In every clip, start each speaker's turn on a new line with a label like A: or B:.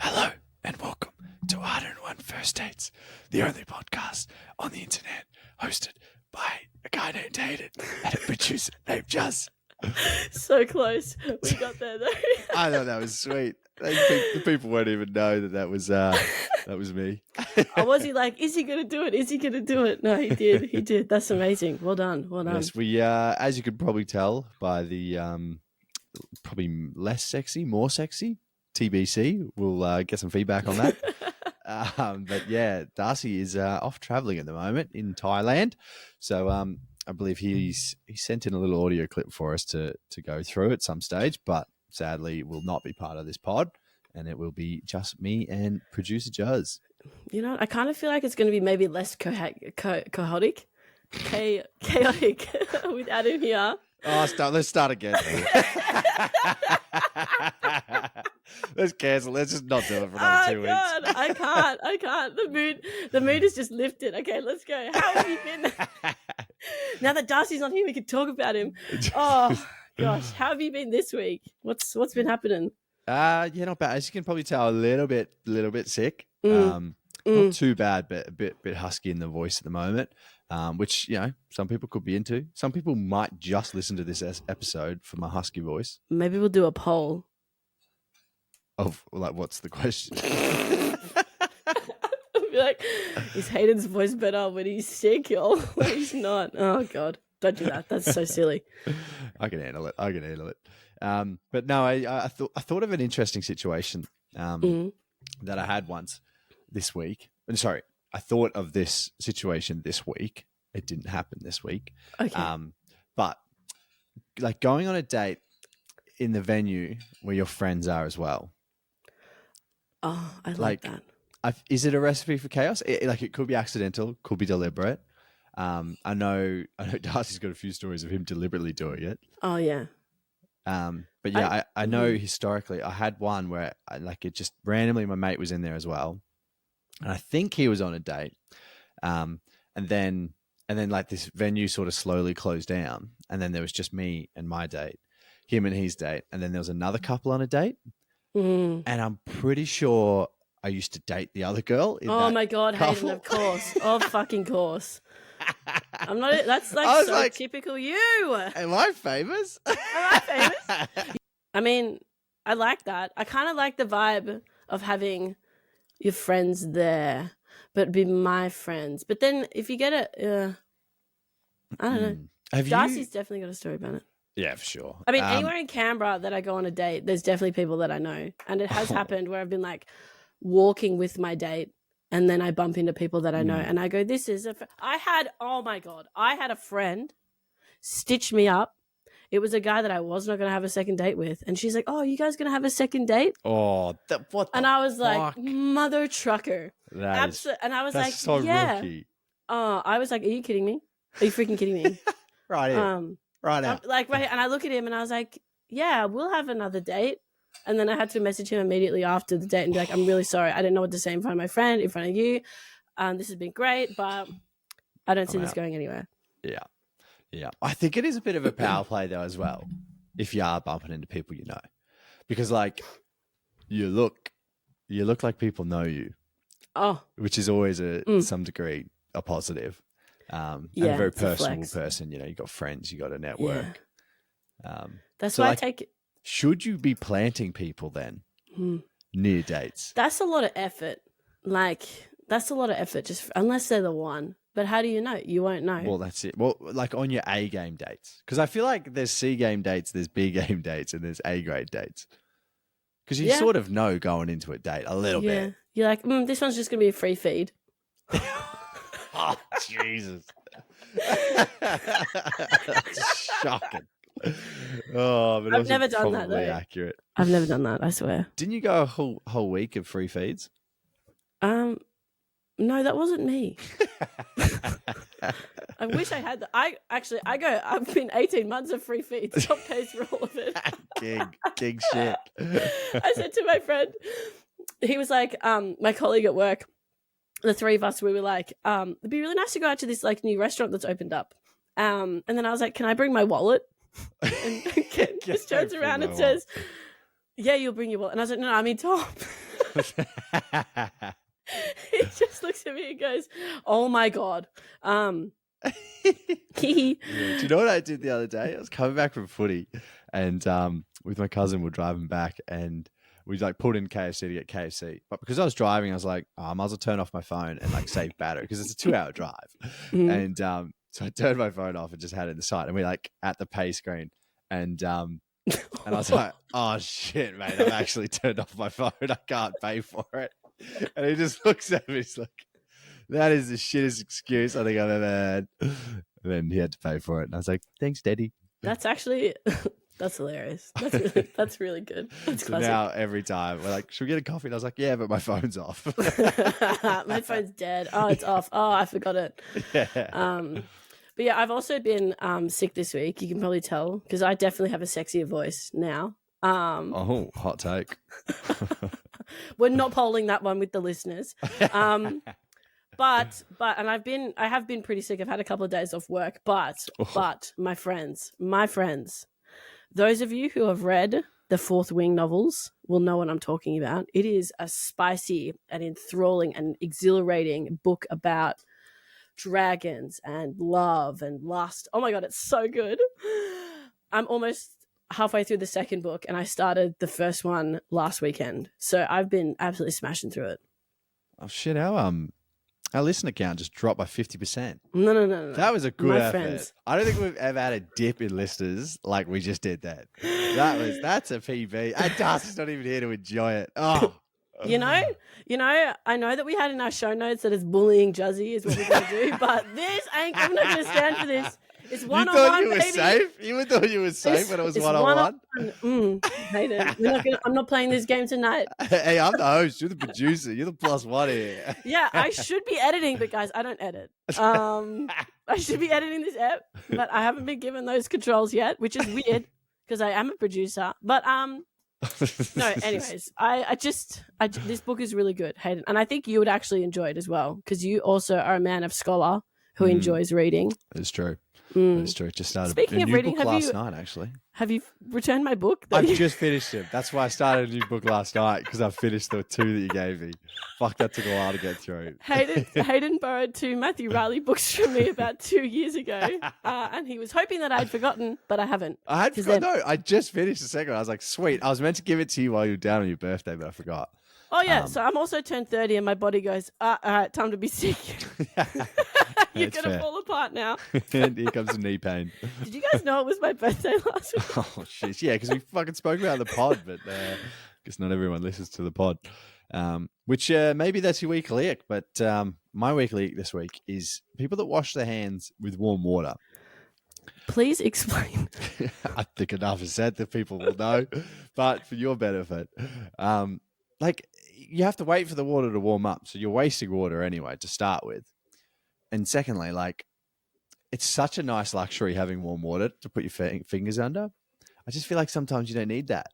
A: Hello and welcome to 101 First Dates, the only podcast on the internet hosted by a guy named Hayden and a producer named Juz.
B: So close. We got there though.
A: I thought that was sweet. The people won't even know that was me.
B: Was he like, is he going to do it? Is he going to do it? No, he did. He did. That's amazing. Well done. Well done.
A: Yes, we, as you could probably tell by the probably less sexy, more sexy TBC. We'll get some feedback on that. But yeah, Darcy is off traveling at the moment in Thailand. So I believe he sent in a little audio clip for us to go through at some stage, but sadly will not be part of this pod, and it will be just me and producer Juz.
B: You know, I kind of feel like it's going to be maybe less chaotic without him here.
A: Oh, let's start again. Let's cancel. Let's just not do it for another 2 weeks.
B: God, I can't. The mood is just lifted. Okay, let's go. How have you been? Now that Darcy's not here, we can talk about him. Oh gosh, how have you been this week? What's been happening?
A: Yeah, not bad. As you can probably tell, a little bit sick. Not too bad, but a bit husky in the voice at the moment. Which, you know, some people could be into. Some people might just listen to this episode for my husky voice.
B: Maybe we'll do a poll.
A: Of, like, what's the question?
B: I'll be like, is Hayden's voice better when he's sick or when he's not? Oh, God. Don't do that. That's so silly.
A: I can handle it. But no, I thought of an interesting situation that I had once this week. Sorry, I thought of this situation this week. It didn't happen this week.
B: Okay.
A: But like going on a date in the venue where your friends are as well.
B: Oh, I like that.
A: Is it a recipe for chaos? It could be accidental, could be deliberate. I know Darcy's got a few stories of him deliberately doing it.
B: Oh yeah.
A: But yeah, I know historically I had one where it just randomly my mate was in there as well. And I think he was on a date. And then like this venue sort of slowly closed down. And then there was just me and my date, him and his date. And then there was another couple on a date. And I'm pretty sure I used to date the other girl.
B: Oh my God, Hayden, of course. Of fucking course. I'm not, that's like so like, typical you.
A: Am I famous?
B: I mean, I like that. I kind of like the vibe of having your friends there, but be my friends. But then if you get it, I don't know. Darcy's definitely got a story about it.
A: Yeah, for sure.
B: I mean, anywhere in Canberra that I go on a date, there's definitely people that I know. And it has happened where I've been like walking with my date and then I bump into people that I know and I go, this is I had a friend stitch me up. It was a guy that I was not going to have a second date with. And she's like, oh, you guys going to have a second date?
A: Oh, what the
B: And I was
A: fuck?
B: like, mother trucker. Absolutely. And I was like,
A: so
B: yeah.
A: Rookie.
B: I was like, are you kidding me? Are you freaking kidding me?
A: Right here. Right now.
B: Like, right here. And I look at him and I was like, yeah, we'll have another date. And then I had to message him immediately after the date and be like, I'm really sorry. I didn't know what to say in front of my friend, in front of you. This has been great, but I don't see this going anywhere.
A: Yeah. Yeah. I think it is a bit of a power play though as well, if you are bumping into people you know. Because like you look like people know you. Oh. Which is always some degree a positive. And a very personable person, you know, you got friends, you got a network.
B: Yeah. That's why I take it.
A: Should you be planting people then near dates?
B: That's a lot of effort. Just unless they're the one. But how do you know? You won't know.
A: Well, that's it. Well, like on your A game dates. Because I feel like there's C game dates, there's B game dates, and there's A grade dates. Because you sort of know going into a date a little bit.
B: You're like, this one's just going to be a free feed.
A: Oh, Jesus. Shocking. Oh, but
B: I've never done that though.
A: Accurate.
B: I've never done that, I swear.
A: Didn't you go a whole week of free feeds?
B: No, that wasn't me. I wish I had that. I've been 18 months of free feeds. Top pays for all of it.
A: Gig shit.
B: I said to my friend, he was like, my colleague at work, the three of us, we were like, it'd be really nice to go out to this like new restaurant that's opened up. And then I was like, can I bring my wallet? And Ken just turns around and says, yeah, you'll bring your wallet. And I was like, no, I mean Tom. He just looks at me and goes, "Oh my god."
A: Yeah. Do you know what I did the other day? I was coming back from footy, and with my cousin, we're driving back, and we like pulled in KFC to get KFC. But because I was driving, I was like, I might as well turn off my phone and like save battery because it's a 2-hour drive. And so I turned my phone off and just had it in the sight, and we're like at the pay screen, and I was like, oh shit, mate, I've actually turned off my phone. I can't pay for it. And he just looks at me, he's like, that is the shittest excuse I think I've ever had. And then he had to pay for it. And I was like, thanks, Daddy.
B: That's actually, that's hilarious. That's really good. That's
A: so
B: classic.
A: now every time we're like, should we get a coffee? And I was like, yeah, but my phone's off.
B: My phone's dead. Oh, it's off. Oh, I forgot it.
A: Yeah.
B: But yeah, I've also been sick this week. You can probably tell because I definitely have a sexier voice now.
A: Oh, hot take.
B: We're not polling that one with the listeners. But and I have been pretty sick. I've had a couple of days off work, but my friends, those of you who have read the Fourth Wing novels will know what I'm talking about. It is a spicy and enthralling and exhilarating book about dragons and love and lust. Oh my god, it's so good. I'm almost halfway through the second book and I started the first one last weekend. So I've been absolutely smashing through it.
A: Oh shit, our listener count just dropped by 50%.
B: No.
A: That was a good
B: My
A: effort.
B: friends.
A: I don't think we've ever had a dip in listeners like we just did that. That's a PB. And Darcy's not even here to enjoy it. Oh.
B: You know, I know that we had in our show notes that it's bullying Juzzy is what we're going to do, but I'm not going to stand for this. It's one-on-one,
A: you thought you were safe? You thought you were safe when it was one-on-one?
B: Hayden, I'm not playing this game tonight.
A: Hey, I'm the host. You're the producer. You're the +1 here.
B: Yeah, I should be editing, but guys, I don't edit. I should be editing this app, but I haven't been given those controls yet, which is weird because I am a producer. But no, anyways, this book is really good, Hayden, and I think you would actually enjoy it as well because you also are a man of scholar who enjoys reading.
A: It's true. It's true. Just started
B: Speaking
A: a
B: of
A: new
B: reading,
A: book last night, actually.
B: Have you returned my book?
A: I've just finished it. That's why I started a new book last night because I finished the 2 that you gave me. Fuck, that took a while to get through.
B: Hayden borrowed 2 Matthew Riley books from me about 2 years ago, and he was hoping that I'd forgotten, but I haven't.
A: I just finished the second one. I was like, sweet. I was meant to give it to you while you were down on your birthday, but I forgot.
B: Oh, yeah. So I'm also turned 30 and my body goes, all right, time to be sick. You're going to fall apart now.
A: And here comes the knee pain.
B: Did you guys know it was my birthday last week?
A: Oh, shit. Yeah, because we fucking spoke about it on the pod, but I guess not everyone listens to the pod. Which maybe that's your weekly ick, but my weekly ick this week is people that wash their hands with warm water.
B: Please explain.
A: I think enough is said that people will know, but for your benefit, like you have to wait for the water to warm up, so you're wasting water anyway to start with. And secondly, like it's such a nice luxury having warm water to put your fingers under. I just feel like sometimes you don't need that.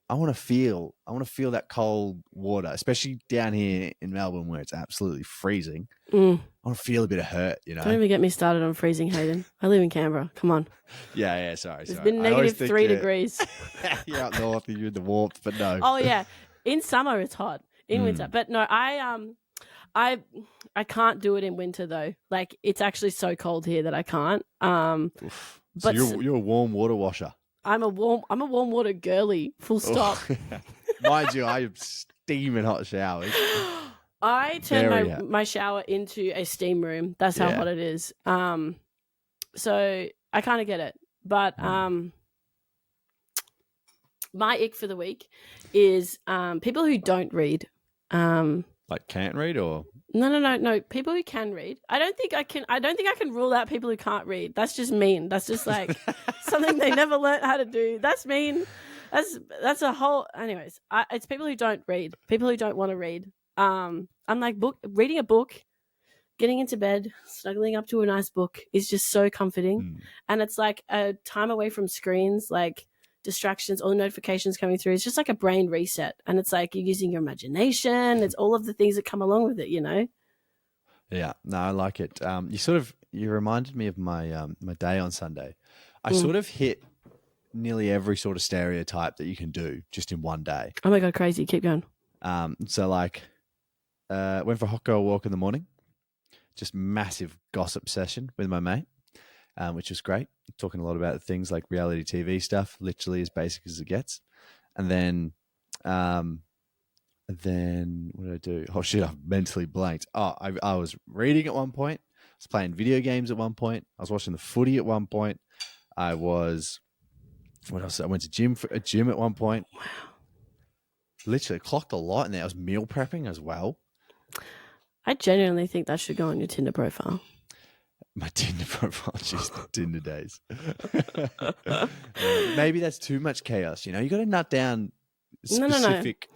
A: I want to feel that cold water, especially down here in Melbourne where it's absolutely freezing. I want to feel a bit of hurt, you know.
B: Don't even get me started on freezing, Hayden. I live in Canberra. Come on.
A: Yeah, sorry.
B: It's been negative 3 degrees.
A: You're up north, you're in the warmth, but no.
B: Oh yeah, in summer it's hot. In winter, but no, I can't do it in winter though. Like it's actually so cold here that I can't.
A: So
B: but
A: you're a warm water washer.
B: I'm a warm water girly. Full stop.
A: Mind you, I am steaming hot showers.
B: I turn my shower into a steam room. That's how hot it is. So I kind of get it, but my ick for the week is people who don't read.
A: Like can't read or
B: no. People who can read. I don't think I can rule out people who can't read. That's just mean. That's just like something they never learned how to do. That's mean. That's a whole. Anyways, it's people who don't read. People who don't want to read. I'm like reading a book, getting into bed, snuggling up to a nice book is just so comforting, and it's like a time away from screens, like distractions, all the notifications coming through. It's just like a brain reset, and it's like you're using your imagination. It's all of the things that come along with it, you know.
A: Yeah, no, I like it. You reminded me of my my day on Sunday. I sort of hit nearly every sort of stereotype that you can do just in one day.
B: Oh my god, crazy! Keep going.
A: So like, went for a hot girl walk in the morning. Just massive gossip session with my mate, which was great. Talking a lot about things like reality TV stuff, literally as basic as it gets. And then what did I do? Oh shit, I've mentally blanked. Oh, I was reading at one point. I was playing video games at one point. I was watching the footy at one point. What else? I went to a gym at one point.
B: Wow.
A: Literally clocked a lot in there. I was meal prepping as well.
B: I genuinely think that should go on your Tinder profile.
A: My Tinder profile, jeez, the Tinder days. Maybe that's too much chaos. You got to nut down specific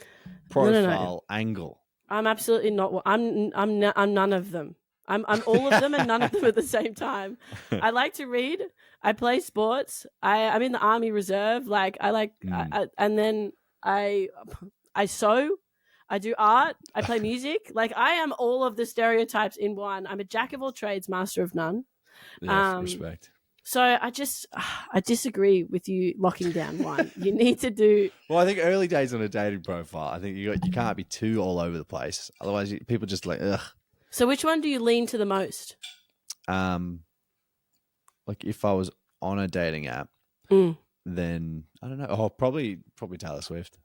A: profile angle.
B: I'm absolutely not. I'm none of them. I'm all of them and none of them at the same time. I like to read. I play sports. I'm in the Army Reserve. Like and then I sew. I do art. I play music. Like I am all of the stereotypes in one. I'm a jack of all trades, master of none.
A: Yes, respect.
B: So I disagree with you locking down one. You need to do.
A: Well, I think early days on a dating profile. I think you can't be too all over the place. Otherwise, people just like ugh.
B: So which one do you lean to the most?
A: Like if I was on a dating app, then I don't know. Oh, probably Taylor Swift.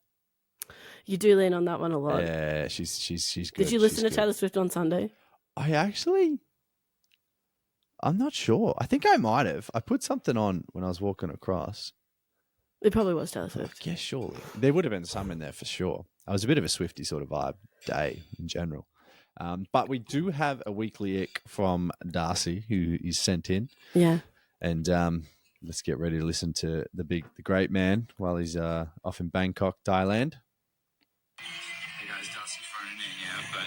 B: You do lean on that one a lot.
A: Yeah, she's good.
B: Did you listen to Taylor Swift on Sunday?
A: I'm not sure. I think I might have. I put something on when I was walking across.
B: It probably was Taylor Swift.
A: Yeah, surely. There would have been some in there for sure. I was a bit of a Swiftie sort of vibe day in general. But we do have a weekly ick from Darcy who is sent in.
B: Yeah.
A: And let's get ready to listen to the great man while he's off in Bangkok, Thailand.
C: Hey guys, Darcy phoning in here, but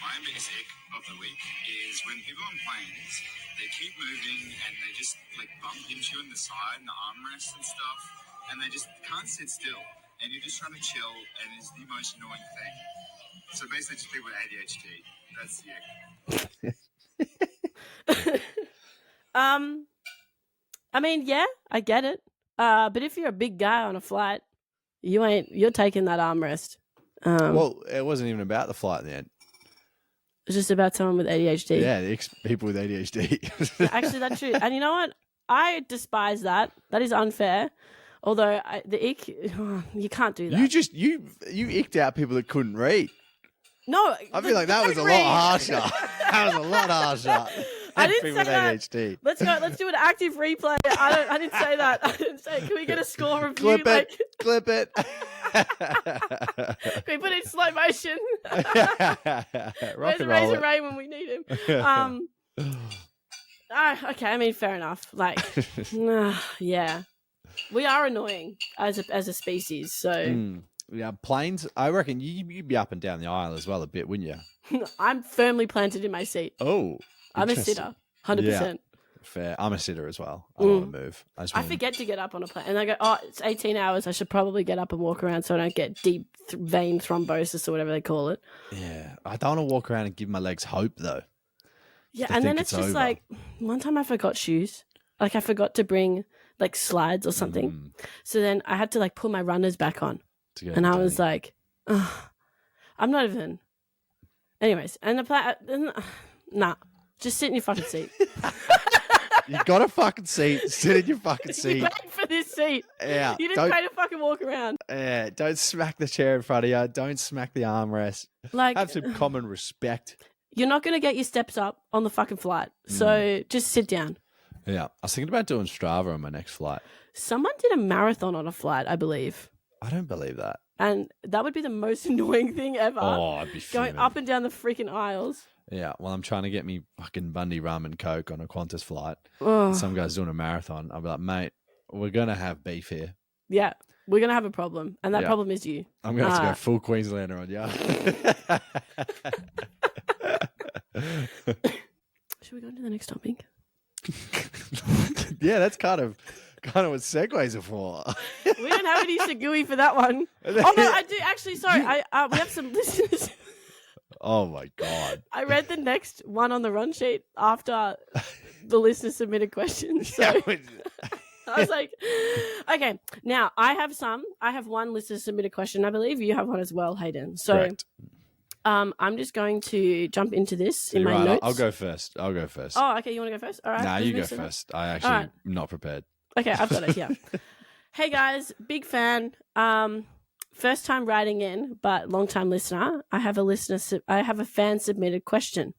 C: my biggest ick of the week is when people on planes, they keep moving and they just like bump into you in the side and the armrests and stuff, and they just can't sit still, and you're just trying to chill, and it's the most annoying thing. So basically just people with ADHD. That's the ick.
B: I mean, yeah, I get it. But if you're a big guy on a flight, you're taking that armrest.
A: Well, it wasn't even about the flight in the end.
B: It's just about someone with ADHD.
A: Yeah, people with ADHD.
B: Actually, that's true. And you know what? I despise that. That is unfair. Although the ick, you can't do that.
A: You icked out people that couldn't read.
B: No,
A: I feel like that was a lot harsher. That was a lot harsher.
B: I didn't say that.
A: ADHD.
B: Let's go. Let's do an active replay. I didn't say that. I didn't say. Can we get a score review?
A: Clip it. Clip it.
B: Can we put it in slow motion?
A: Rock and roll
B: Razor
A: it.
B: Ray when we need him. Okay. I mean, fair enough. Like, yeah, we are annoying as a species. So.
A: Yeah, planes. I reckon you'd be up and down the aisle as well a bit, wouldn't you?
B: I'm firmly planted in my seat.
A: Oh,
B: I'm a sitter, 100%.
A: Yeah, fair. I'm a sitter as well. I don't want to move. I
B: forget to get up on a plane, and I go, "Oh, it's 18 hours. I should probably get up and walk around so I don't get deep vein thrombosis or whatever they call it."
A: Yeah, I don't want to walk around and give my legs hope though.
B: Yeah, and then it's just over. Like one time I forgot shoes. Like I forgot to bring like slides or something. So then I had to like pull my runners back on. And I was like, oh, I'm not even. Anyways, and nah, just sit in your fucking seat.
A: You got a fucking seat. Sit in your fucking seat.
B: You paid for this seat.
A: Yeah.
B: You didn't pay to fucking walk around.
A: Yeah. Don't smack the chair in front of you. Don't smack the armrest.
B: Like,
A: have some common respect.
B: You're not going to get your steps up on the fucking flight. So just sit down.
A: Yeah. I was thinking about doing Strava on my next flight.
B: Someone did a marathon on a flight, I believe.
A: I don't believe that.
B: And that would be the most annoying thing ever.
A: Oh, I'd be fuming.
B: Going up and down the freaking aisles.
A: Yeah, well, I'm trying to get me fucking Bundy rum and Coke on a Qantas flight.
B: Oh.
A: And some guy's doing a marathon. I'll be like, mate, we're going to have beef here.
B: Yeah, we're going to have a problem. And that problem is you.
A: I'm going to have to go full Queenslander on you.
B: Should we go into the next topic?
A: Yeah, that's kind of what segues are for.
B: We don't have any segui for that one. Oh, no, I do. Actually, sorry. We have some listeners.
A: Oh, my God.
B: I read the next one on the run sheet after the listener submitted questions. So. I was like, okay. Now I have one listener submit a question. I believe you have one as well, Hayden. So,
A: Correct.
B: I'm just going to jump into this in
A: You're
B: my
A: right,
B: notes.
A: I'll go first. Oh, okay.
B: You want to go first? All right.
A: Nah,
B: Who's
A: you go
B: missing?
A: first. I actually
B: right.
A: am not prepared.
B: Okay, I've got it. Yeah. Hey guys, big fan. First time writing in, but long time listener. I have a fan submitted question.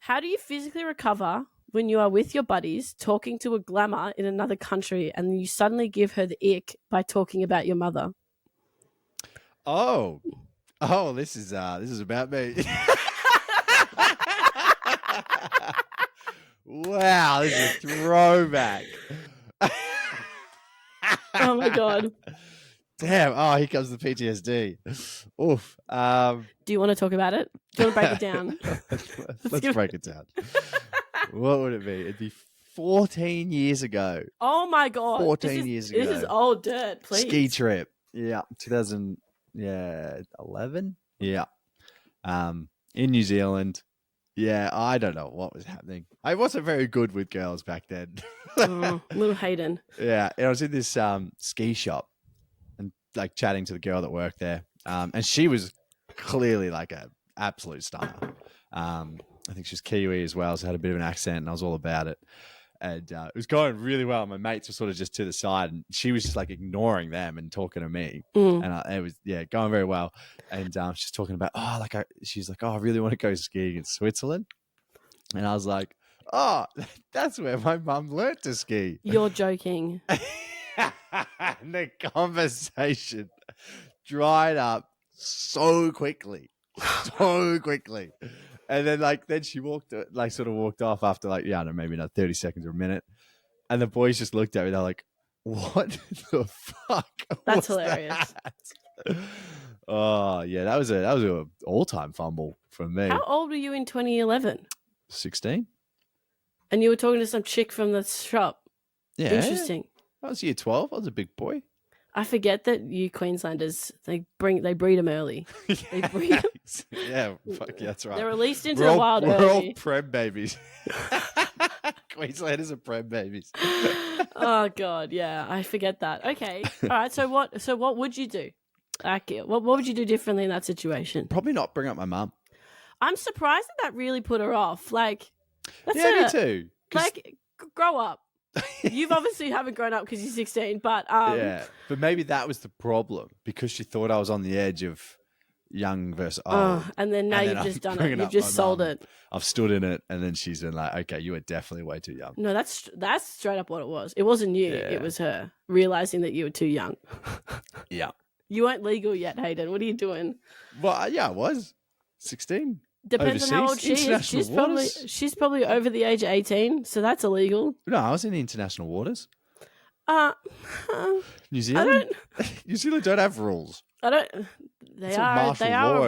B: How do you physically recover when you are with your buddies talking to a glamour in another country and you suddenly give her the ick by talking about your mother?
A: Oh, this is about me. Wow, this is a throwback.
B: Oh my God.
A: Damn. Oh, here comes the PTSD. Oof.
B: Do you want to talk about it? Do you want to break it down?
A: Let's break it down. What would it be? It'd be 14 years ago.
B: Oh my God.
A: 14 years ago.
B: This is old dirt, please.
A: Ski trip. Yeah. 2011. Yeah. In New Zealand. Yeah, I don't know what was happening. I wasn't very good with girls back then.
B: Little Hayden.
A: Yeah, and I was in this ski shop and like chatting to the girl that worked there. And she was clearly like an absolute stunner. I think she was Kiwi as well, so had a bit of an accent, and I was all about it. And it was going really well. My mates were sort of just to the side, and she was just like ignoring them and talking to me. And it was going very well. And she's talking about she's like, I really want to go skiing in Switzerland. And I was like, oh, that's where my mum learnt to ski.
B: You're joking.
A: And the conversation dried up so quickly. And then she walked off after maybe not 30 seconds or a minute. And the boys just looked at me. They're like, what the fuck?
B: That's hilarious.
A: That? Oh yeah, that was a all-time fumble from me.
B: How old were you in 2011?
A: 16.
B: And you were talking to some chick from the shop.
A: Yeah.
B: Interesting.
A: I was year 12. I was a big boy.
B: I forget that you Queenslanders, they breed them early. They breed them.
A: Yeah, fuck, that's right.
B: They're released into the wild early.
A: We're all prem babies. Queenslanders are prem babies.
B: Oh God, yeah, I forget that. Okay, all right. So what would you do? Like, what would you do differently in that situation?
A: Probably not bring up my mum.
B: I'm surprised that really put her off. Like,
A: me too.
B: Like, grow up. You've obviously haven't grown up because you're 16, but
A: yeah, but maybe that was the problem because she thought I was on the edge of young versus old.
B: And then you've just done it. You've just sold it.
A: I've stood in it, and then she's been like, "Okay, you are definitely way too young."
B: No, that's straight up what it was. It wasn't you.
A: Yeah.
B: It was her realizing that you were too young.
A: Yeah,
B: you weren't legal yet, Hayden. What are you doing?
A: Well, yeah, I was 16.
B: Depends on how old she is. She's probably over the age of 18, so that's illegal.
A: No, I was in the international waters. New Zealand. New Zealand don't have rules.
B: They are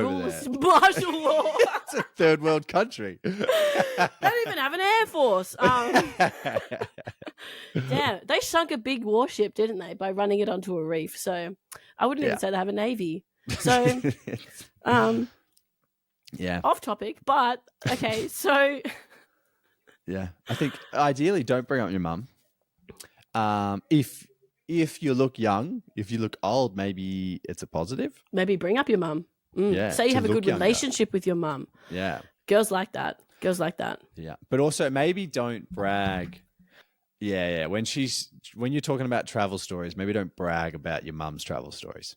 B: rules. Martial law.
A: It's a third world country.
B: They don't even have an air force. Damn, they sunk a big warship, didn't they, by running it onto a reef? So I wouldn't even say they have a navy. So,
A: yeah,
B: off topic, but okay. So,
A: yeah, I think ideally don't bring up your mum. If you look young, if you look old, maybe it's a positive.
B: Maybe bring up your mum.
A: Yeah,
B: say you have a good relationship with your mum.
A: Yeah,
B: girls like that.
A: Yeah, but also maybe don't brag. Yeah. When you're talking about travel stories, maybe don't brag about your mum's travel stories.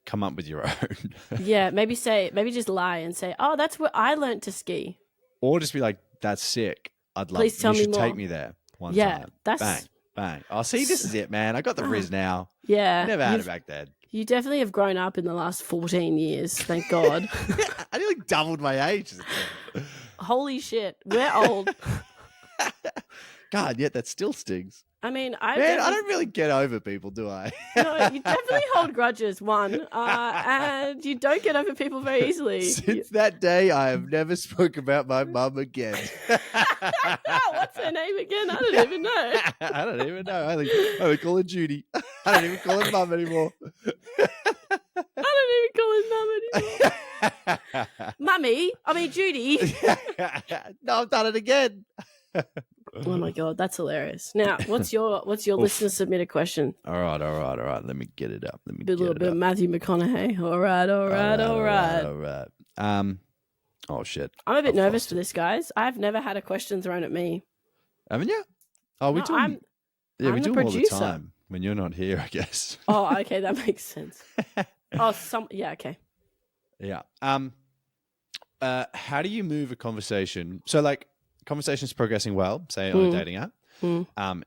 A: Come up with your own.
B: Yeah, maybe just lie and say, "Oh, that's where I learnt to ski."
A: Or just be like, "That's sick. I'd love.
B: Please tell me
A: you should
B: more.
A: Take me there one time."
B: That's
A: bang. Oh, see, this is it, man. I got the Riz now.
B: Yeah,
A: never had it back then.
B: You definitely have grown up in the last 14 years. Thank God.
A: I nearly doubled my age.
B: Holy shit, we're old.
A: God, yet that still stings.
B: I mean,
A: I don't really get over people, do I?
B: No, you definitely hold grudges, one, and you don't get over people very easily.
A: Since that day, I have never spoken about my mum again.
B: What's her name again? I don't even know.
A: I don't even know. I only call her Judy. I don't even call her mum anymore.
B: I don't even call her mum anymore. Mummy? I mean, Judy.
A: No, I've done it again.
B: Oh my god, that's hilarious. Now, what's your listener submitted question?
A: All right. Let me get it up.
B: A little bit of Matthew McConaughey. All right.
A: Oh shit.
B: I'm a bit nervous for this, guys. I've never had a question thrown at me.
A: Haven't you? Oh, we
B: No,
A: do.
B: I'm
A: Yeah, we
B: the
A: do them all the
B: producer.
A: time when you're not here, I guess.
B: Oh, okay, that makes sense. Yeah, okay.
A: Yeah. How do you move a conversation? So, like, conversation's progressing well, say on a dating app.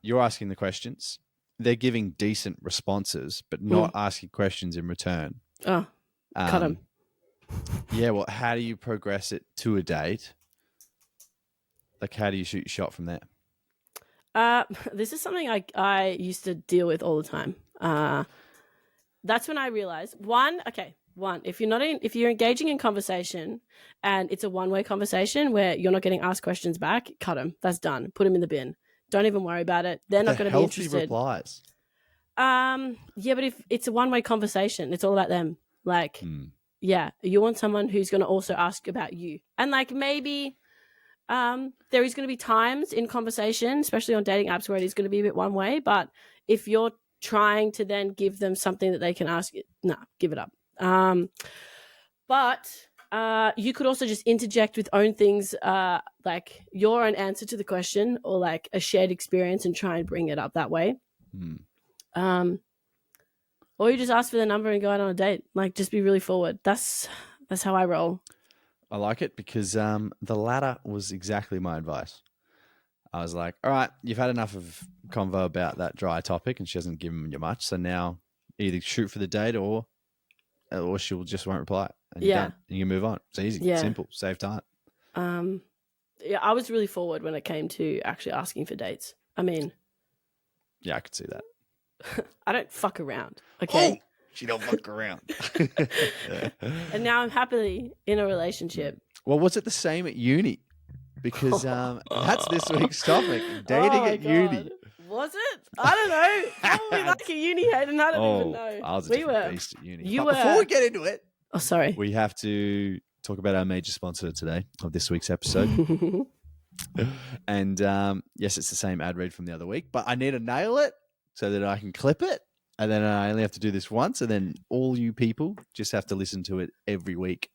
A: You're asking the questions. They're giving decent responses, but not asking questions in return.
B: Oh, cut him.
A: Yeah, well, how do you progress it to a date? Like, how do you shoot your shot from there?
B: This is something I used to deal with all the time. That's when I realized one, if you're engaging in conversation and it's a one-way conversation where you're not getting asked questions back, cut them. That's done. Put them in the bin. Don't even worry about it. They're not going to be interested.
A: Replies.
B: Yeah, but if it's a one-way conversation, it's all about them. Like, yeah, you want someone who's going to also ask about you. And like maybe there is going to be times in conversation, especially on dating apps, where it is going to be a bit one way. But if you're trying to then give them something that they can ask, give it up. But you could also just interject with own things, like your own answer to the question or like a shared experience and try and bring it up that way. Or you just ask for the number and go out on a date. Like, just be really forward. That's how I roll.
A: I like it because the latter was exactly my advice. I was like, all right, you've had enough of convo about that dry topic and she hasn't given you much. So now either shoot for the date or she'll just won't reply. And you're done. And you can move on. It's easy, simple, save time.
B: Yeah, I was really forward when it came to actually asking for dates. I mean...
A: Yeah, I could see that.
B: I don't fuck around, okay?
A: Oh, she don't fuck around.
B: And now I'm happily in a relationship.
A: Well, was it the same at uni? Because that's this week's topic, dating at uni.
B: Was it? I don't know. Probably like a uni head, and I don't even know.
A: I was a different beast at uni. Before we get into it,
B: sorry,
A: we have to talk about our major sponsor today of this week's episode. And yes, it's the same ad read from the other week, but I need to nail it so that I can clip it. And then I only have to do this once, and then all you people just have to listen to it every week.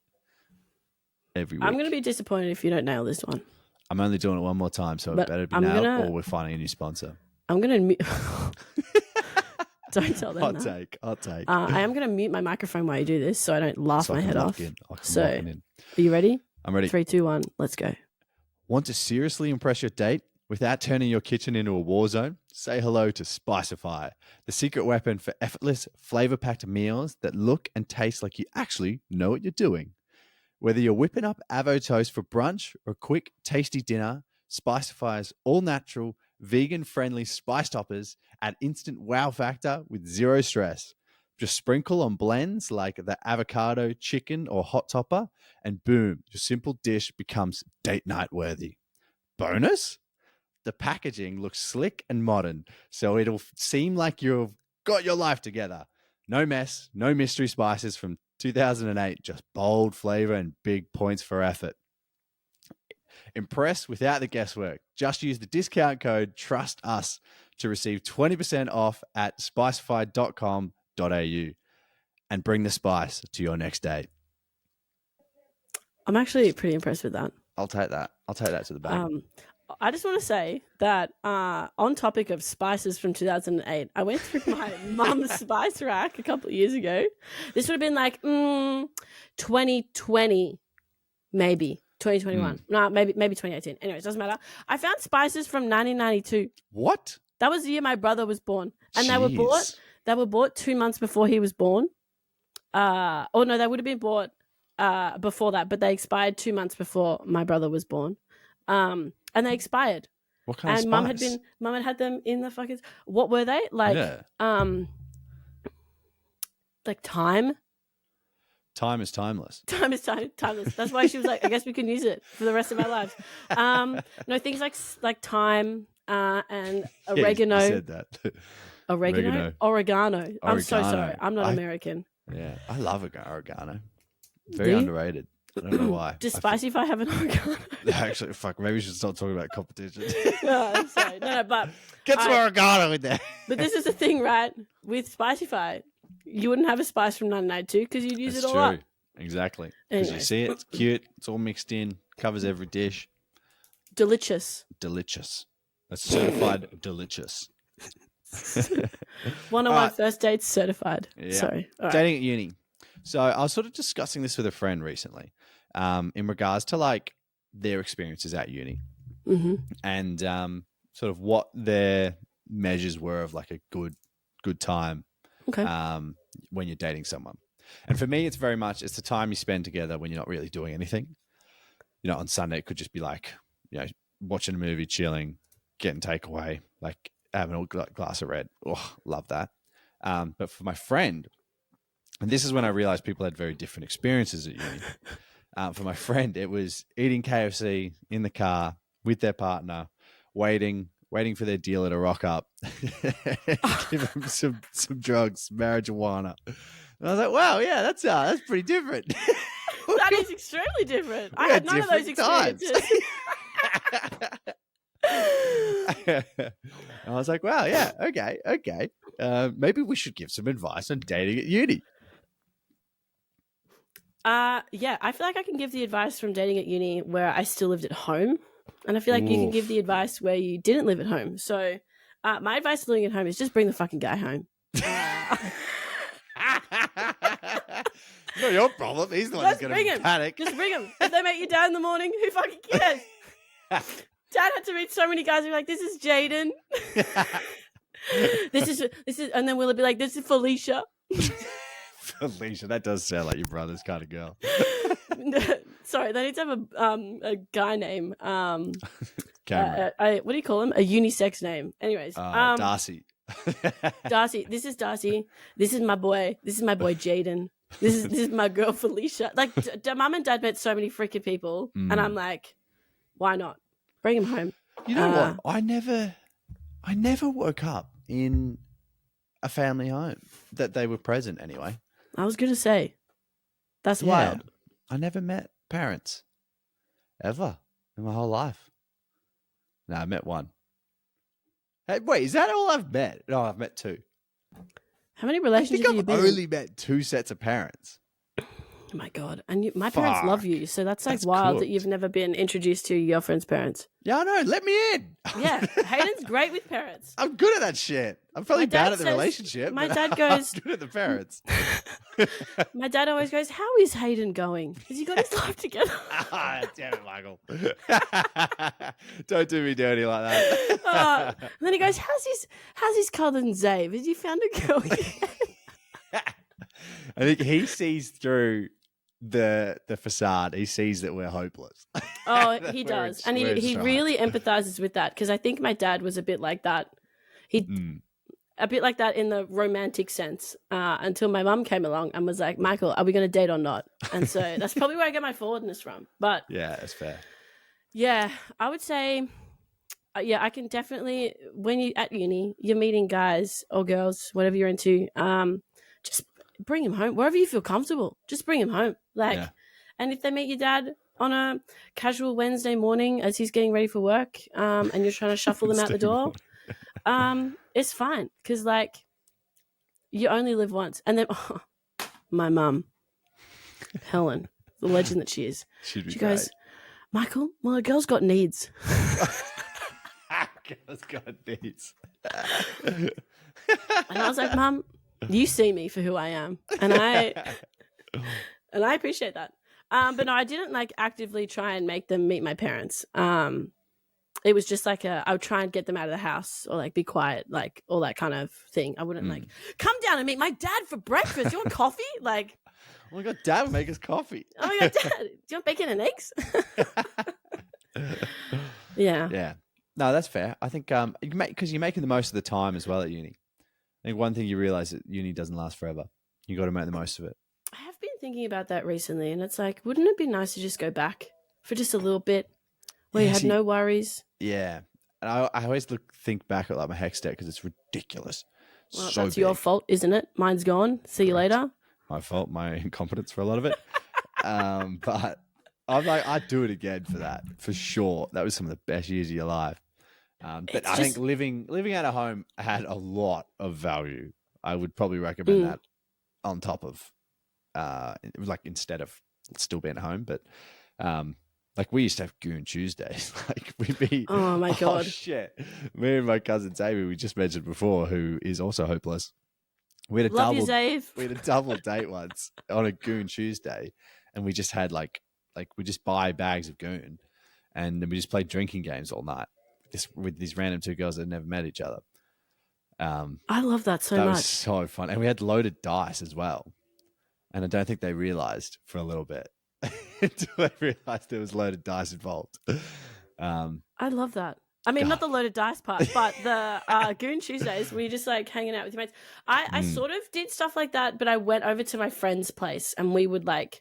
A: Every week.
B: I'm going to be disappointed if you don't nail this one.
A: I'm only doing it one more time, so it better be nailed or we're finding a new sponsor.
B: I'm going to... Don't tell them
A: Hot
B: that.
A: take.
B: I am going to mute my microphone while you do this so I don't laugh my head off.
A: Are
B: you ready?
A: I'm ready.
B: 3, 2, 1, let's go.
A: Want to seriously impress your date without turning your kitchen into a war zone? Say hello to Spicify, the secret weapon for effortless, flavor-packed meals that look and taste like you actually know what you're doing. Whether you're whipping up avo toast for brunch or a quick, tasty dinner, Spicify's all-natural, vegan-friendly spice toppers add instant wow factor with zero stress. Just sprinkle on blends like the avocado, chicken, or hot topper, and boom, your simple dish becomes date night worthy. Bonus? The packaging looks slick and modern, so it'll seem like you've got your life together. No mess, no mystery spices from 2008, just bold flavor and big points for effort. Impress without the guesswork. Just use the discount code TRUSTUS to receive 20% off at spicify.com.au and bring the spice to your next date.
B: I'm actually pretty impressed with that.
A: I'll take that. I'll take that to the bank.
B: I just want to say that on topic of spices from 2008, I went through my mum's spice rack a couple of years ago. This would have been like 2020, maybe 2021. No, maybe 2018. Anyways, doesn't matter. I found spices from 1992.
A: What?
B: That was the year my brother was born, and
A: Jeez.
B: they were bought 2 months before he was born. No, they would have been bought before that, but they expired 2 months before my brother was born. And they expired.
A: What kind of spice?
B: And mum had them in the fucking... What were they? Like, like thyme?
A: Time is timeless.
B: Time is timeless. That's why she was like, I guess we can use it for the rest of our lives. No, things like thyme and oregano.
A: You said that.
B: Oregano. I'm so sorry. I'm not American.
A: Yeah, I love oregano. Very underrated. I don't know why.
B: Does Spicyfy have an avocado?
A: Actually, fuck, maybe we should stop talking about competition.
B: No, I'm sorry. No, but
A: Get some avocado in there.
B: But this is the thing, right? With Spicyfy, you wouldn't have a spice from 1992 because you'd use
A: That's
B: it all
A: true.
B: up.
A: Exactly. Because you
B: Anyways.
A: see it, it's cute, it's all mixed in, covers every dish.
B: Delicious.
A: Delicious. That's certified delicious.
B: 101
A: All right.
B: first dates certified.
A: Yeah.
B: Sorry. All right.
A: Dating at uni. So I was sort of discussing this with a friend recently, in regards to like their experiences at uni
B: Mm-hmm.
A: and sort of what their measures were of like a good time
B: Okay.
A: when you're dating someone. And for me, it's very much it's the time you spend together when you're not really doing anything. You know, on Sunday it could just be like, you know, watching a movie, chilling, getting takeaway, like having a glass of red. Oh, love that. But for my friend, and this is when I realized people had very different experiences at uni. For my friend, it was eating KFC in the car with their partner, waiting for their dealer to rock up, give them some drugs, marijuana. And I was like, wow, yeah, that's pretty different.
B: That is extremely different. I
A: We
B: had none of those
A: different times.
B: experiences.
A: I was like, wow, yeah, okay. Maybe we should give some advice on dating at uni.
B: Yeah, I feel like I can give the advice from dating at uni where I still lived at home. And I feel like you can give the advice where you didn't live at home. So my advice to living at home is just bring the fucking guy home.
A: It's not your problem. He's the one who's going to panic.
B: Just bring him. If they make you dad in the morning, who fucking cares? Dad had to meet so many guys who were like, this is Jaden. this is, and then Willa be like, this is Felicia.
A: Felicia, that does sound like your brother's kind of girl.
B: Sorry, they need to have a guy name.
A: Cameron.
B: What do you call him? A unisex name. Anyways,
A: Darcy.
B: Darcy. This is Darcy. This is my boy. This is my boy Jaden. This is my girl Felicia. Like, mum and dad met so many freaking people, and I'm like, why not bring him home?
A: You know what? I never woke up in a family home that they were present anyway.
B: I was gonna say, that's wild.
A: I never met parents ever in my whole life. No, I met one. Hey, wait, is that all I've met? No, I've met two.
B: How many
A: I
B: relationships
A: think
B: have you
A: I've
B: been in?
A: only met two sets of parents.
B: Oh my god! And my parents love
A: Fuck.
B: you, so that's like
A: That's
B: wild that
A: cooked.
B: you've never been introduced to your friend's parents.
A: Yeah, I know. Let me in.
B: Yeah, Hayden's great with parents.
A: I'm good at that shit. I'm probably
B: My dad
A: bad at the
B: says-
A: relationship.
B: my
A: but
B: dad goes-
A: I'm good at the parents.
B: My dad always goes, "How is Hayden going? Has he got his life together?"
A: Ah, damn it, Michael. Don't do me dirty like that.
B: And then he goes, "How's his cousin Zave? Has he found a girl yet?"
A: I think he sees through the facade. He sees that we're hopeless.
B: Oh,
A: That
B: he
A: we're
B: does,
A: ex-
B: and
A: we're
B: he
A: extra.
B: really empathizes with that because I think my dad was a bit like that. A bit like that in the romantic sense until my mum came along and was like, "Michael, are we going to date or not?" And so that's probably where I get my forwardness from. But
A: Yeah, that's fair.
B: yeah, I would say, yeah, I can definitely, when you're at uni, you're meeting guys or girls, whatever you're into, just bring him home. Wherever you feel comfortable, just bring him home. Like,
A: Yeah.
B: and if they meet your dad on a casual Wednesday morning as he's getting ready for work and you're trying to shuffle them out the door, it's fine. Because, like, you only live once. And then, my mum, Helen, the legend that she is,
A: Should be
B: she
A: great.
B: goes, "Michael, well, a girl's got needs."
A: Girls got needs.
B: And I was like, "Mum, you see me for who I am." And I appreciate that. But no, I didn't like actively try and make them meet my parents. It was just like I would try and get them out of the house or like be quiet, like all that kind of thing. I wouldn't like come down and meet my dad for breakfast. You want coffee? Like,
A: Oh my god, Dad will make us coffee.
B: oh my god, Dad, do you want bacon and eggs? Yeah.
A: Yeah. No, that's fair. I think because you're making the most of the time as well at uni. I think one thing you realize that uni doesn't last forever. You got to make the most of it.
B: I have been thinking about that recently, and it's like, wouldn't it be nice to just go back for just a little bit where you
A: Yeah,
B: had
A: see-
B: no worries?
A: Yeah. And I always think back at like my hex deck because it's ridiculous.
B: Well,
A: so
B: that's your
A: big.
B: fault, isn't it? Mine's gone. See you
A: Correct.
B: later.
A: My fault, my incompetence for a lot of it. But I'm like, I'd do it again for that, for sure. That was some of the best years of your life. But I think living out of home had a lot of value. I would probably recommend that on top of, like instead of still being at home. But like we used to have Goon Tuesdays. Like we'd be,
B: oh my God.
A: Shit. Me and my cousin Davey, we just mentioned before, who is also hopeless. We had a
B: Love you, Zave.
A: We had a double date once on a Goon Tuesday, and we just had like we just buy bags of Goon, and then we just played drinking games all night. With these random two girls that had never met each other.
B: I love that so much.
A: That was so fun. And we had loaded dice as well. And I don't think they realized for a little bit until they realized there was loaded dice involved.
B: I love that. I mean, not the loaded dice part, but the Goon Tuesdays where you're just like hanging out with your mates. I sort of did stuff like that, but I went over to my friend's place and we would like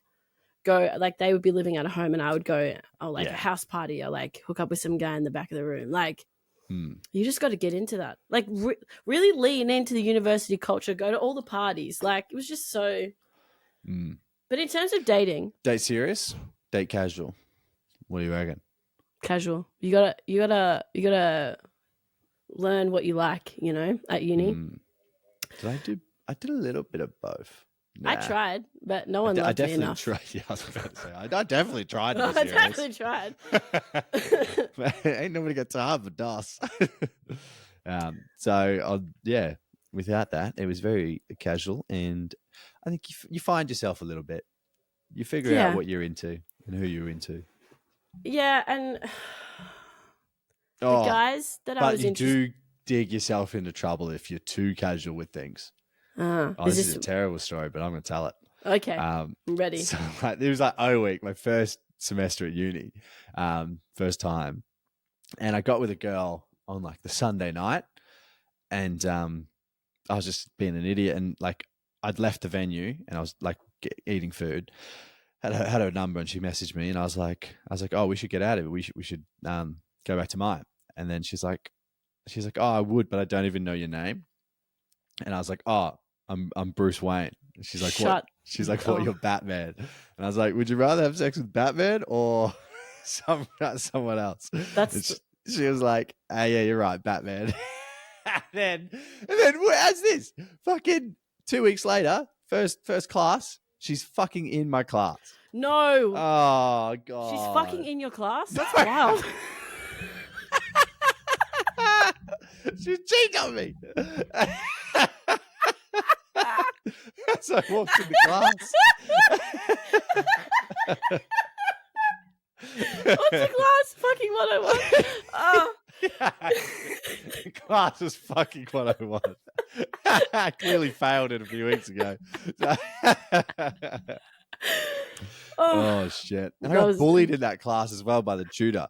B: go, like they would be living at home and I would go, a house party or like hook up with some guy in the back of the room. Like you just got to get into that. Like really lean into the university culture, go to all the parties. Like it was just so. But in terms of dating.
A: Date serious, date casual. What do you reckon?
B: Casual. You gotta learn what you like, you know, at uni.
A: I did a little bit of both. Nah.
B: I tried, but no one loved me enough.
A: Tried. Yeah, I was about to say, I definitely tried.
B: I definitely tried.
A: Ain't nobody got time for DOS. Without that, it was very casual, and I think you find yourself a little bit. You figure out what you're into and who you're into.
B: Yeah, and the guys that I was interested.
A: But you do dig yourself into trouble if you're too casual with things. This is a terrible story, but I'm going to tell it.
B: Okay, I'm ready.
A: So it was like week, my first semester at uni, first time, and I got with a girl on like the Sunday night, and I was just being an idiot, and like I'd left the venue, and I was like eating food, had her number, and she messaged me, and I was like, oh, we should get out of it. We should go back to mine. And then she's like, oh, I would, but I don't even know your name. And I was like, oh, I'm Bruce Wayne. And she's like, what? She's like, what? You're Batman. And I was like, would you rather have sex with Batman or someone else? She was like, oh, yeah, you're right, Batman. and then how's this? Fucking 2 weeks later, first class, she's fucking in my class.
B: No.
A: Oh God.
B: She's fucking in your class? That's wild.
A: She cheated on me. So I walked in the class.
B: What's the class? Fucking 101. Oh.
A: The class was fucking 101. I clearly failed it a few weeks ago. Oh shit. And I got bullied in that class as well by the tutor.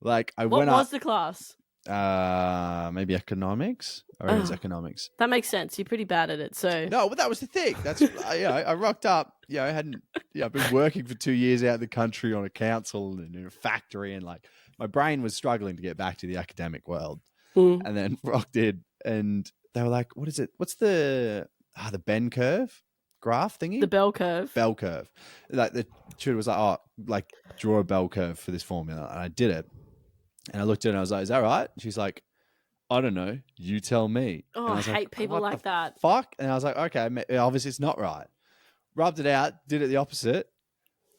A: Like what was
B: the class?
A: Maybe economics, or it was economics.
B: That makes sense. You're pretty bad at it, so
A: no. But that was the thing. That's I rocked up. I hadn't. I've been working for 2 years out of the country on a council and in a factory, and like my brain was struggling to get back to the academic world. And then rocked in, and they were like, "What is it? What's the bend curve graph thingy?
B: The bell curve.
A: Bell curve." Like the tutor was like, "Oh, like draw a bell curve for this formula," and I did it. And I looked at her and I was like, is that right? She's like, I don't know. You tell me.
B: Oh, I hate people like that.
A: Fuck. And I was like, okay, obviously it's not right. Rubbed it out, did it the opposite.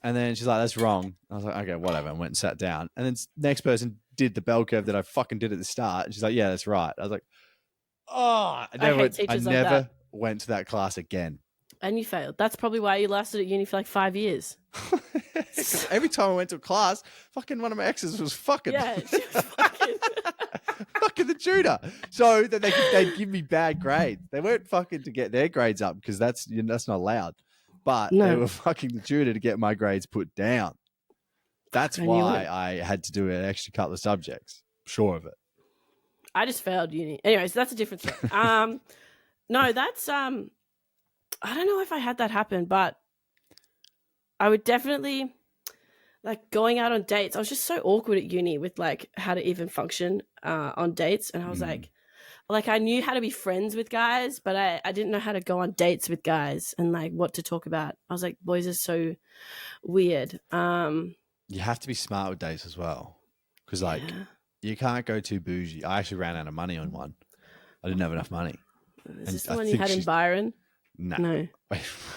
A: And then she's like, that's wrong. I was like, okay, whatever. And went and sat down. And then next person did the bell curve that I fucking did at the start. And she's like, yeah, that's right. I was like, oh, I never went to that class again.
B: And you failed. That's probably why you lasted at uni for like 5 years.
A: Every time I went to a class, fucking one of my exes was fucking.
B: Yeah, she was fucking.
A: Fucking the tutor. So that they'd give me bad grades. They weren't fucking to get their grades up because that's not allowed. But they were fucking the tutor to get my grades put down. That's why I had to do an extra couple of subjects. Sure of it.
B: I just failed uni. Anyways, that's a different story. No, that's I don't know if I had that happen, but I would definitely like going out on dates. I was just so awkward at uni with like how to even function on dates, and I was like, like I knew how to be friends with guys, but I didn't know how to go on dates with guys and like what to talk about. I was like, boys are so weird.
A: You have to be smart with dates as well, because like you can't go too bougie. I actually ran out of money on one. I didn't have enough money.
B: Is this the one you had in Byron? No.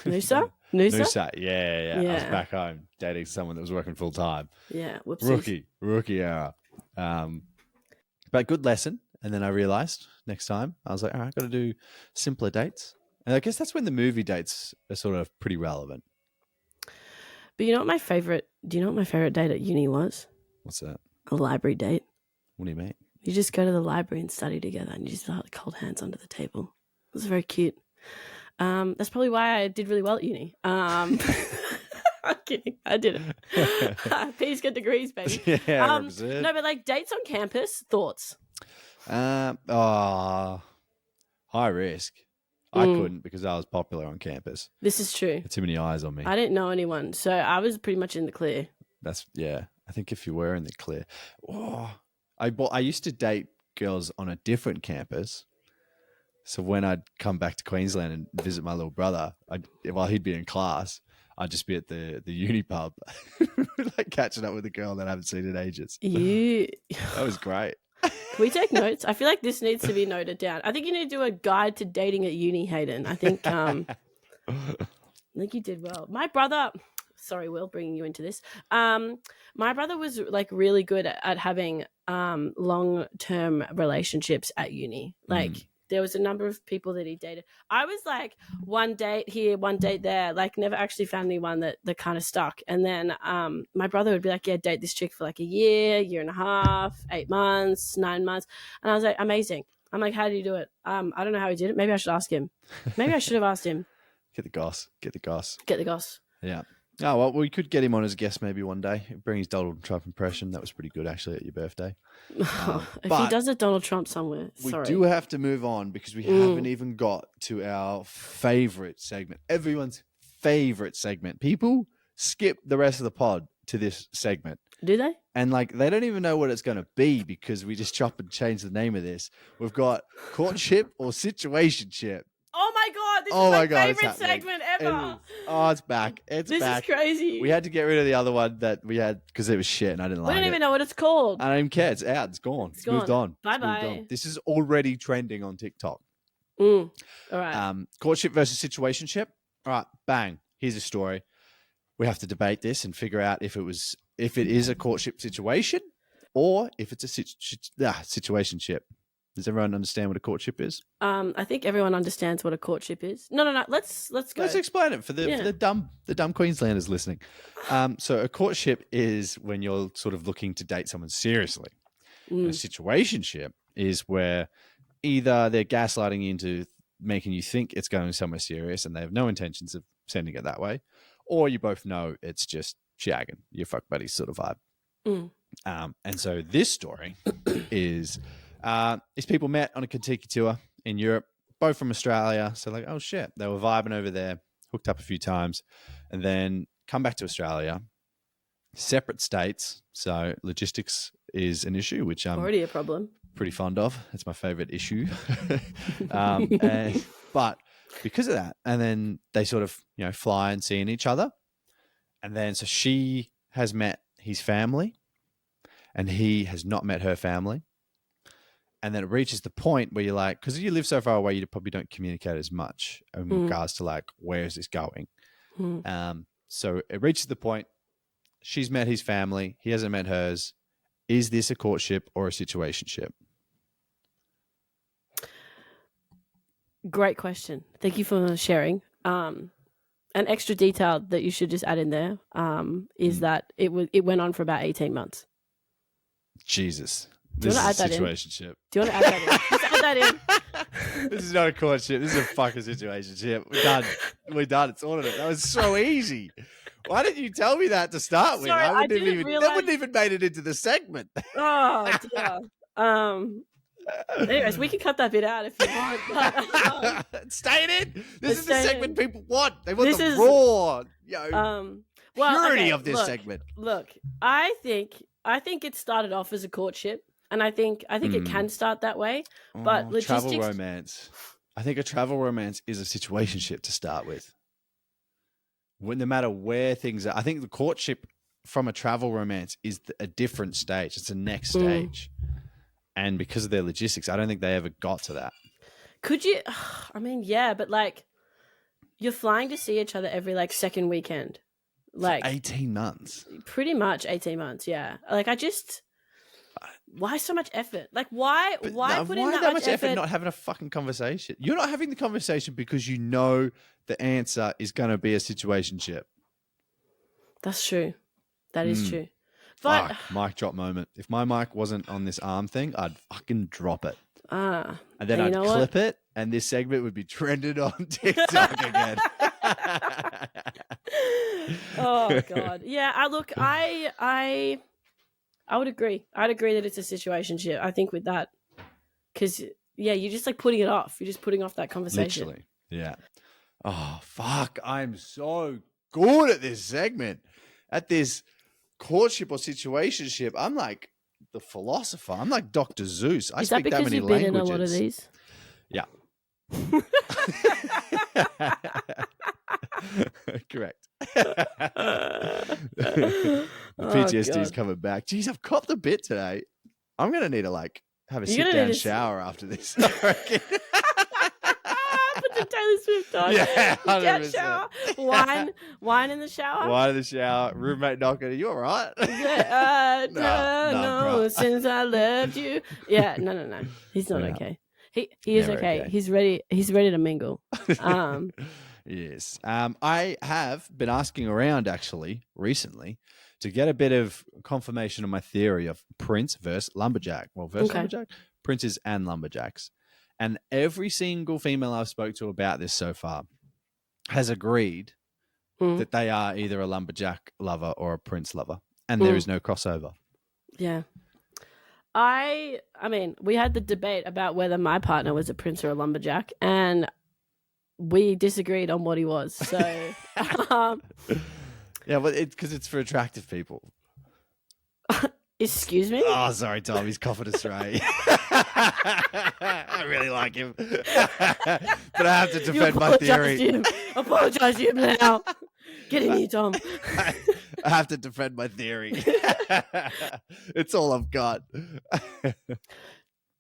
B: Noosa?
A: Noosa, yeah. I was back home dating someone that was working full time.
B: Yeah, whoopsies.
A: Rookie error. But good lesson. And then I realized next time I was like, all right, I've got to do simpler dates. And I guess that's when the movie dates are sort of pretty relevant.
B: But you know what my favorite? Do you know what my favorite date at uni was?
A: What's that?
B: A library date.
A: What do you mean?
B: You just go to the library and study together, and you just hold hands under the table. It was very cute. That's probably why I did really well at uni. I'm kidding. I did it. P's get degrees, baby.
A: Yeah,
B: no, but like dates on campus, thoughts?
A: High risk. I couldn't because I was popular on campus.
B: This is true.
A: Too many eyes on me.
B: I didn't know anyone, so I was pretty much in the clear.
A: I think if you were in the clear. I used to date girls on a different campus. So when I'd come back to Queensland and visit my little brother, while he'd be in class, I'd just be at the uni pub, like catching up with a girl that I haven't seen in ages. That was great.
B: Can we take notes? I feel like this needs to be noted down. I think you need to do a guide to dating at uni, Hayden. I think you did well. My brother, sorry, Will, bringing you into this. My brother was like really good at having long-term relationships at uni. Like there was a number of people that he dated. I was like one date here, one date there, like never actually found anyone that kind of stuck. And then my brother would be like, yeah, date this chick for like a year and a half, 8 months, 9 months. And I was like, amazing. I'm like, how did you do it? I don't know how he did it. Maybe I should ask him. Maybe I should have asked him.
A: Get the goss. Yeah. Oh, well, we could get him on as a guest maybe one day. Bring his Donald Trump impression. That was pretty good, actually, at your birthday.
B: If he does a Donald Trump somewhere, sorry.
A: We do have to move on because we haven't even got to our favorite segment. Everyone's favorite segment. People skip the rest of the pod to this segment.
B: Do they?
A: And like they don't even know what it's going to be because we just chop and change the name of this. We've got courtship or situationship.
B: Oh my God, this is my favorite segment ever.
A: It's back. This
B: is crazy.
A: We had to get rid of the other one that we had because it was shit and I didn't like it.
B: We don't even know what it's called.
A: I don't even care. It's out. It's gone. It's moved on.
B: Bye-bye.
A: This is already trending on TikTok.
B: All right.
A: Courtship versus situationship. All right, bang. Here's a story. We have to debate this and figure out if it is a courtship situation or if it's a situationship. Does everyone understand what a courtship is?
B: I think everyone understands what a courtship is. No. Let's go.
A: Let's explain it for the dumb Queenslanders listening. So a courtship is when you're sort of looking to date someone seriously. A situationship is where either they're gaslighting you into making you think it's going somewhere serious and they have no intentions of sending it that way, or you both know it's just shagging, your fuck buddies sort of vibe. And so this story is people met on a Kentucky tour in Europe, both from Australia. So like, oh shit, they were vibing over there, hooked up a few times, and then come back to Australia, separate states. So logistics is an issue, which I'm
B: already a problem.
A: Pretty fond of. It's my favorite issue. But because of that, and then they sort of, fly and seeing each other. And then so she has met his family and he has not met her family. And then it reaches the point where you're like, because you live so far away, you probably don't communicate as much in regards to like, where is this going? So it reaches the point, she's met his family, he hasn't met hers. Is this a courtship or a situationship?
B: Great question. Thank you for sharing. An extra detail that you should just add in there is that it went on for about 18 months.
A: Jesus.
B: This is a situationship. Do you want to add that in? Just add that in.
A: This is not a courtship. This is a fucking situationship. We're done. It's ordered. That was so easy. Why didn't you tell me that to start with?
B: Sorry, I didn't realize...
A: That wouldn't even made it into the segment.
B: Oh, dear. Anyways, we can cut that bit out if you want. But,
A: stay in. This is the segment people want. They want raw, purity of this segment.
B: Look, I think it started off as a courtship. and I think it can start that way. But logistics,
A: travel romance. I think a travel romance is a situationship to start with. No matter where things are, I think the courtship from a travel romance is a different stage. It's the next stage, and because of their logistics, I don't think they ever got to that.
B: Could you? I mean, yeah, but like, you're flying to see each other every like second weekend, like
A: for 18 months.
B: Pretty much 18 months. Yeah, like why so much effort? Like, why put in that much effort?
A: Not having a fucking conversation. You're not having the conversation because you know the answer is going to be a situationship.
B: That's true. That is true. But
A: mic drop moment. If my mic wasn't on this arm thing, I'd fucking drop it. And then I'd clip it, and this segment would be trended on TikTok again.
B: Oh God, yeah. I would agree. I'd agree that it's a situationship. I think with that, because you're just like putting it off. You're just putting off that conversation.
A: Literally, yeah. Oh fuck! I'm so good at this segment, at this courtship or situationship. I'm like the philosopher. I'm like Dr. Zeus. I speak that many languages. Is that because you've been in a lot of these? Yeah. Correct. The PTSD is coming back. Jeez, I've copped a bit today. I'm gonna need to have a sit-down shower after this. I reckon.
B: Put the Taylor Swift on.
A: Yeah,
B: 100%. Shower. Wine in the shower.
A: Wine in the shower. Roommate knocking. Are you all right?
B: Yeah. No. Since I left you. Yeah. No. He's not okay. He is okay. He's ready. He's ready to mingle.
A: Yes. I have been asking around actually recently to get a bit of confirmation on my theory of Prince versus Lumberjack. Well, Lumberjack, Princes and Lumberjacks. And every single female I've spoke to about this so far has agreed that they are either a Lumberjack lover or a Prince lover. And there is no crossover.
B: Yeah. I mean, we had the debate about whether my partner was a Prince or a Lumberjack, and we disagreed on what he was. So,
A: yeah, but because it's for attractive people.
B: Excuse me?
A: Oh, sorry, Tom. He's coughing us right. I really like him. But I have to defend my theory.
B: Apologize to him now. Get in here, Tom.
A: I have to defend my theory. It's all I've got.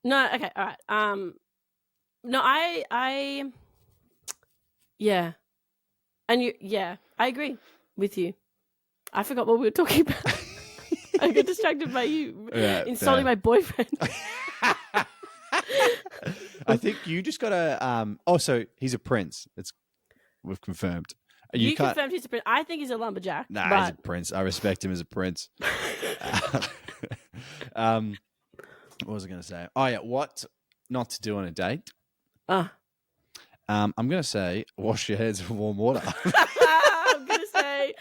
B: No, okay, all right. No, I yeah. And I agree with you. I forgot what we were talking about. I got distracted by you insulting my boyfriend.
A: I think you just got to so he's a prince. We've confirmed.
B: You confirmed he's a prince. I think he's a lumberjack.
A: Nah, he's a prince. I respect him as a prince. What was I going to say? Oh yeah, what not to do on a date? I'm going to say wash your hands with warm water.
B: I'm going to say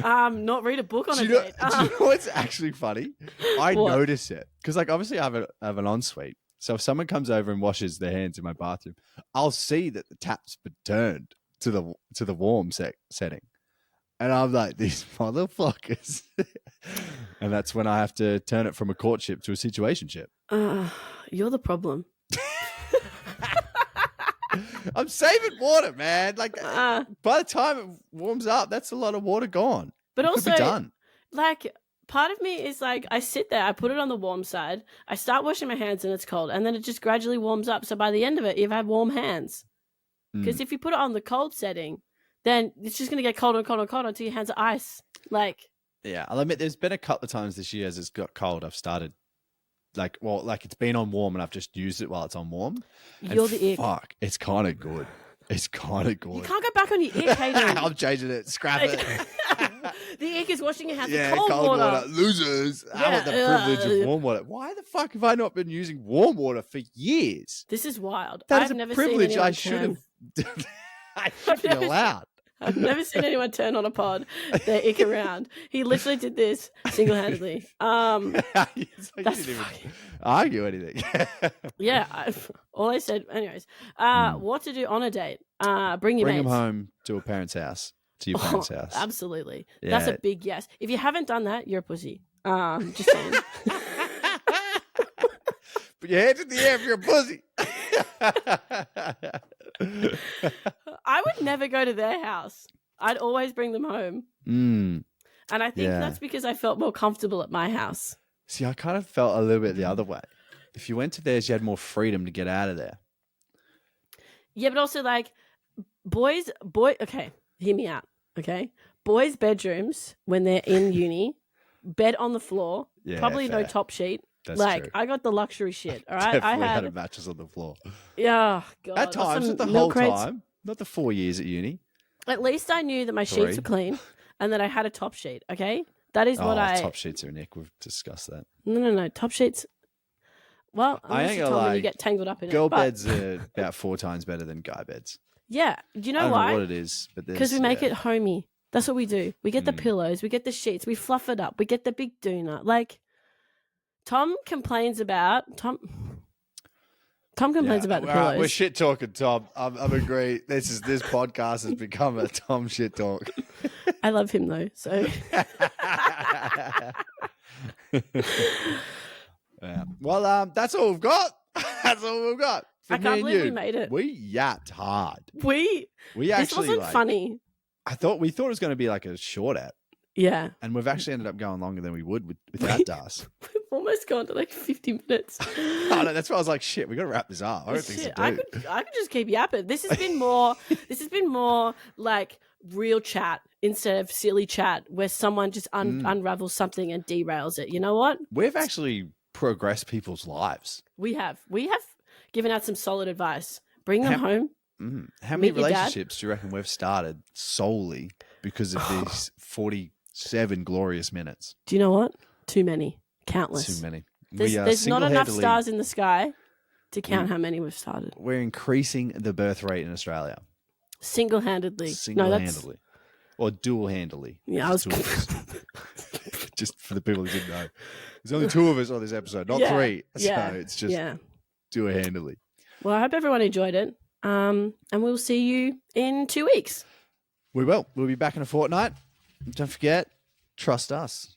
B: not read a book on a date.
A: Do you know what's actually funny? I notice it because obviously I have an ensuite. So if someone comes over and washes their hands in my bathroom, I'll see that the tap's been turned to the warm setting. And I'm like, these motherfuckers. And that's when I have to turn it from a courtship to a situationship.
B: You're the problem.
A: I'm saving water, man. By the time it warms up, that's a lot of water gone.
B: But
A: it
B: also,
A: could be done.
B: Part of me is I sit there, I put it on the warm side, I start washing my hands and it's cold, and then it just gradually warms up. So by the end of it, you've had warm hands. Because if you put it on the cold setting, then it's just going to get colder and colder and colder until your hands are ice.
A: Yeah, I'll admit there's been a couple of times this year as it's got cold, I've started it's been on warm and I've just used it while it's on warm.
B: You're the ick.
A: Fuck, it's kind of good. It's kind of good.
B: You can't go back on your ick, Hayden.
A: I'm changing it. Scrap it.
B: The ick is washing your hands with cold water.
A: Losers. Yeah, I want the privilege of warm water. Why the fuck have I not been using warm water for years?
B: This is wild.
A: That is a privilege I should have. I should be allowed.
B: I've never seen anyone turn on a pod their ick around. He literally did this single-handedly.
A: That's you didn't even argue anything.
B: Yeah, all I said, anyways. What to do on a date? Bring your mates.
A: Bring them home to a parent's house. To your parents' house.
B: Absolutely. Yeah. That's a big yes. If you haven't done that, you're a pussy. Just saying.
A: Put your hands in the air for your pussy.
B: I would never go to their house. I'd always bring them home.
A: Mm.
B: And I think
A: Yeah.
B: that's because I felt more comfortable at my house.
A: See, I kind of felt a little bit the other way. If you went to theirs, you had more freedom to get out of there.
B: Yeah, but also like okay, hear me out, okay? Boys' bedrooms when they're in uni, bed on the floor,
A: Yeah,
B: probably no
A: fair.
B: top sheet.
A: That's
B: like
A: true.
B: I got the luxury shit, all right?
A: Definitely
B: I
A: had
B: had
A: a mattress on the floor.
B: yeah, God.
A: At times,
B: some
A: not the
B: milk
A: whole
B: crates.
A: time. Not the 4 years at uni.
B: At least I knew that my sheets
A: 3.
B: were clean and that I had a top sheet, okay? That is what
A: top sheets are Nick. We've discussed that.
B: No, top sheets. Well,
A: I
B: unless
A: ain't
B: you
A: gonna
B: tell me
A: lie,
B: you get tangled up in
A: Girl
B: it. But,
A: beds are about 4 times better than guy beds.
B: yeah. Do you
A: I
B: know
A: don't
B: why?
A: know what it is, but
B: Because we make it homey. That's what we do. We get the pillows, we get the sheets, we fluff it up, we get the big doona. Like Tom complains about about the pillows.
A: We're shit talking, Tom. I'm agree. This podcast has become a Tom shit talk.
B: I love him though. So
A: yeah. Well, that's all we've got. That's all we've got. For
B: I
A: me
B: can't
A: and
B: believe
A: you.
B: we made it.
A: We yapped hard.
B: we
A: We
B: this
A: actually
B: wasn't funny.
A: we thought it was going to be like a short app,
B: Yeah.
A: and we've actually ended up going longer than we would without Das.
B: We've almost gone to like 50 minutes.
A: Oh, no, that's why I was like, shit, we got to wrap this up. I don't think so,
B: Shit, I
A: dude.
B: could just keep yapping. This has been more like real chat instead of silly chat where someone just unravels something and derails it. You know what?
A: We've actually progressed people's lives.
B: We have given out some solid advice. Bring them home.
A: How many
B: Meet your dad.
A: relationships do you reckon we've started solely because of these 47 glorious minutes?
B: Do you know what? Too many. Countless.
A: Too many.
B: There's not enough stars in the sky to count how many we've started.
A: We're increasing the birth rate in Australia.
B: Single-handedly.
A: Single-handedly. Or dual-handedly.
B: Yeah, I was...
A: Just for the people who didn't know. There's only 2 of us on this episode, not 3. So it's just dual-handedly.
B: Well, I hope everyone enjoyed it. And we'll see you in 2 weeks.
A: We will. We'll be back in a fortnight. Don't forget, trust us.